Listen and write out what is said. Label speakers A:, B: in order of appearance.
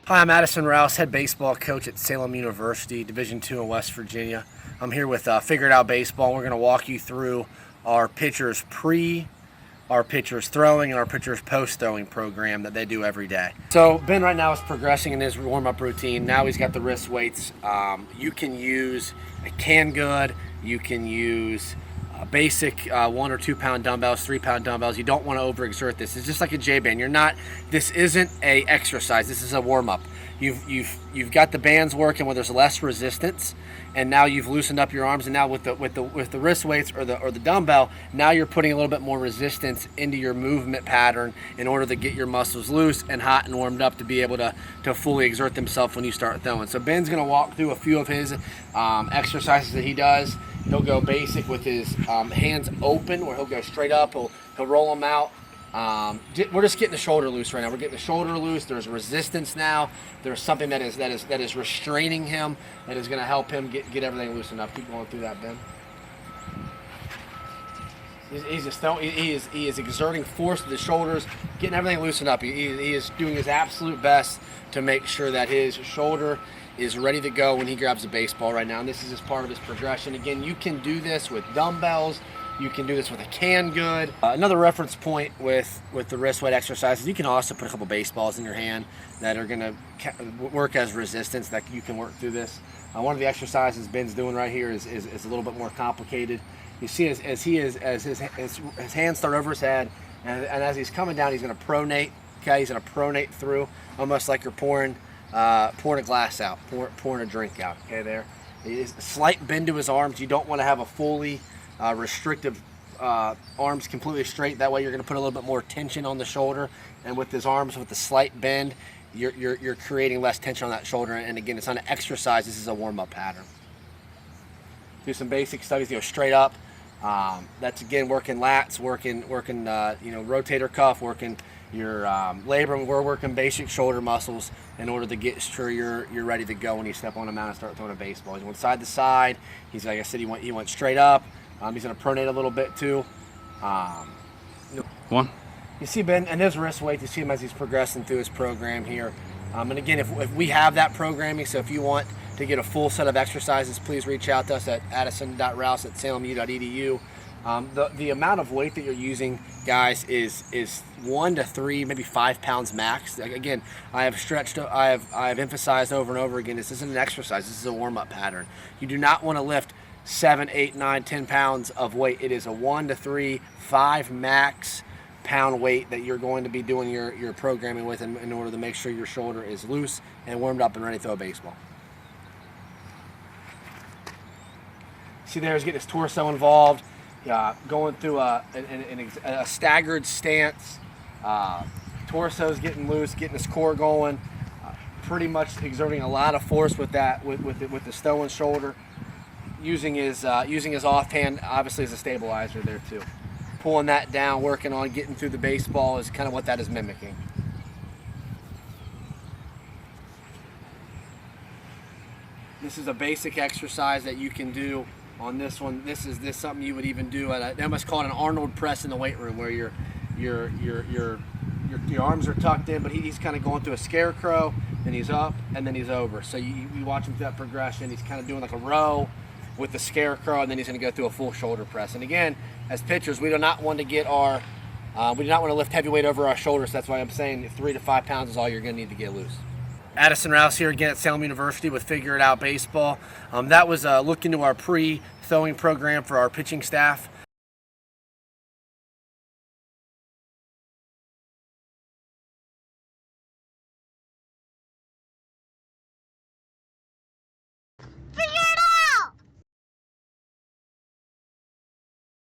A: Hi, I'm Addison Rouse, head baseball coach at Salem University, Division II in West Virginia. I'm here with Figure It Out Baseball. We're going to walk you through our pitchers pre, our pitchers throwing, and our pitchers post-throwing program that they do every day. So Ben right now is progressing in his warm-up routine. Now he's got the wrist weights. You can use a can good. You can use basic 1 or 2 pound dumbbells, 3 pound dumbbells. You don't want to overexert this. It's just like a J-band. This isn't a exercise. This is a warm-up. You've got the bands working where there's less resistance, and now you've loosened up your arms. And now with the wrist weights or the dumbbell, now you're putting a little bit more resistance into your movement pattern in order to get your muscles loose and hot and warmed up to be able to fully exert themselves when you start throwing. So Ben's going to walk through a few of his exercises that he does. He'll go basic with his hands open, where he'll go straight up. He'll roll them out. We're just getting the shoulder loose right now. We're getting the shoulder loose. There's resistance now. There's something that is restraining him, that is going to help him get everything loosened up. Keep going through that, Ben. He is exerting force to the shoulders, getting everything loosened up. He is doing his absolute best to make sure that his shoulder is ready to go when he grabs a baseball right now. And this is just part of his progression. Again, you can do this with dumbbells. You can do this with a can good. Another reference point with the wrist weight exercises, you can also put a couple baseballs in your hand that are going to work as resistance, that you can work through this. One of the exercises Ben's doing right here is a little bit more complicated. You see as his hands start over his head, and as he's coming down, he's going to pronate. Okay, he's going to pronate through, almost like you're pouring a glass out, pouring a drink out. Okay, there. A slight bend to his arms. You don't want to have a fully restrictive arms completely straight. That way you're going to put a little bit more tension on the shoulder, and with his arms with the slight bend, you're creating less tension on that shoulder. And again, it's not an exercise. This is a warm-up pattern. Do some basic studies. Go straight up. That's again working lats, working rotator cuff, working your labrum. We're working basic shoulder muscles in order to get sure you're ready to go when you step on a mound and start throwing a baseball. He's went side to side. He's, like I said, he went straight up. He's going to pronate a little bit too.
B: One.
A: You see Ben and his wrist weight. You see him as he's progressing through his program here. And again, if we have that programming, so if you want to get a full set of exercises, please reach out to us at addison.rouse@salemu.edu. The amount of weight that you're using, guys, is 1 to 3, maybe 5 pounds max. Again, I have emphasized over and over again, this isn't an exercise. This is a warm-up pattern. You do not want to lift 7, 8, 9, 10 pounds of weight. It is a 1 to 3, 5 max pound weight that you're going to be doing your programming with in order to make sure your shoulder is loose and warmed up and ready to throw a baseball. See there, he's getting his torso involved, going through a staggered stance. Torso's getting loose, getting his core going, pretty much exerting a lot of force with the stowing shoulder. Using his offhand, obviously, as a stabilizer there too. Pulling that down, working on getting through the baseball is kind of what that is mimicking. This is a basic exercise that you can do on this one. This is something you would even do at they must call it an Arnold Press in the weight room, where your arms are tucked in, but he's kind of going through a scarecrow, and he's up, and then he's over. So you watch him through that progression. He's kind of doing like a row with the scarecrow, and then he's going to go through a full shoulder press. And again, as pitchers, we do not want to lift heavy weight over our shoulders. That's why I'm saying 3 to 5 pounds is all you're going to need to get loose. Addison Rouse here again at Salem University with Figure It Out Baseball. That was a look into our pre-throwing program for our pitching staff.